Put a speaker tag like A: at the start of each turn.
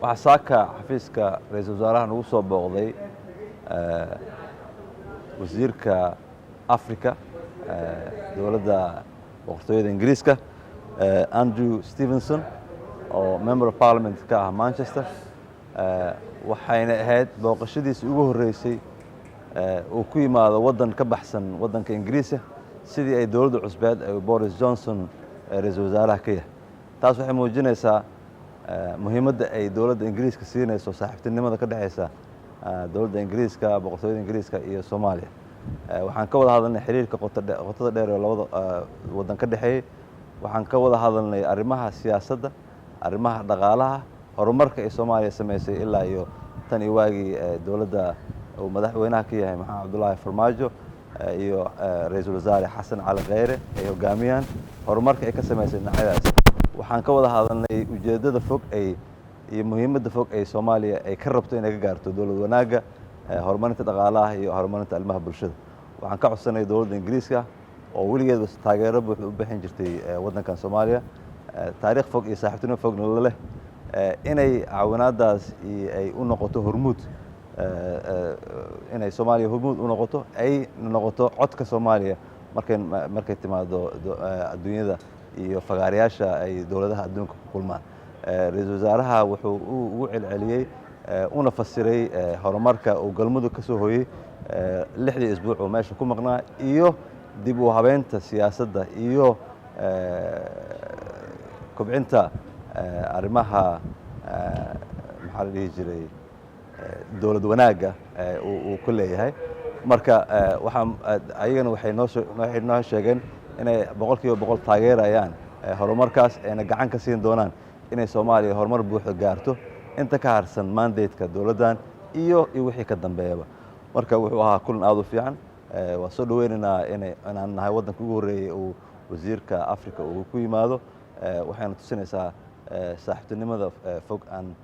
A: waxaa saaka xafiiska ra'iisul wasaaraha nagu soo booqday wasiirka Afrika dowladda boqortooyada Ingiriiska Andrew Stevenson oo member of parliament ka ah Manchester waxayna ahayd booqashadiisii ugu horeysay uu ku yimaado waddan ka baxsan waddanka Ingiriiska sidii ay dowladda cusbeed ay Boris Johnson ra'iisul wasaaraha ka yahay taas waxay muujinaysaa muhiimadda ay dowladda Ingiriiska siinayso saaxiibtinimada ka dhaxaysa dowladda Ingiriiska boqortooyada Ingiriiska iyo Soomaaliya waxaan ka wada hadalnay xiriirka qotada dheer ee labada waddan ka dhaxeeyay waxaan ka wada hadalnay arrimaha siyaasadda arrimaha dhaqaalaha horumarka ay Soomaaliya sameysay ilaa iyo tan iyo waagii dowladda uu madaxweynaha ka yahay Maxamed Cabdullaahi Farmaajo iyo ra'iisul wasaare Xasan Cali Kheyre ay hogaamiyaan horumarka ay ka sameysay dhinacyadaas waxaan ka wada hadalnay ujeedada fog iyo muhiimadda fog ay Soomaaliya ay ka rabto inay ka gaarto dowlad wanaagga horumarinta dhaqaalaha iyo horumarinta arrimaha bulshada waxaan ka codsanay dowladda Ingiriiska oo weligeed taageero buuxda u bixin jirtay waddankan Soomaaliya taariikh fog iyo saaxiibtinimo fogna leh inay caawinaadaas ay u noqoto hormuud inay Soomaaliya hormuud u noqoto ay noqoto codka Soomaaliya markay timaado adduunyada iyo fagaarayaasha ay dowladaha adduunka ku kulmaan ra'iisul wasaaraha wuxuu ugu celceliyay una fasiray horumarka uu galmudug ka soo hooyay 6 isbuuc oo meesha ku maqnaa iyo dib u habeynta siyaasadda iyo kobcinta arrimaha maxaa la dhihi jiray dowlad wanaagga uu ku leeyahay marka ayagana waxay noo sheegeen inay boqolkiiba boqol taageerayaan horumarkaas ayna gacan ka siin doonaan inay Soomaaliya horumar buuxda gaarto inta ka harsan mandate-ka dowladdan iyo wixii ka dambeeyaba marka wuxuu ahaa kulan aad u fiican waa soo dhaweynaynaa inaan nahay waddanka ugu horeeyay uu wasiirka Afrika uu ku yimaado waxayna tusinaysaa saaxiibtinimada fog aan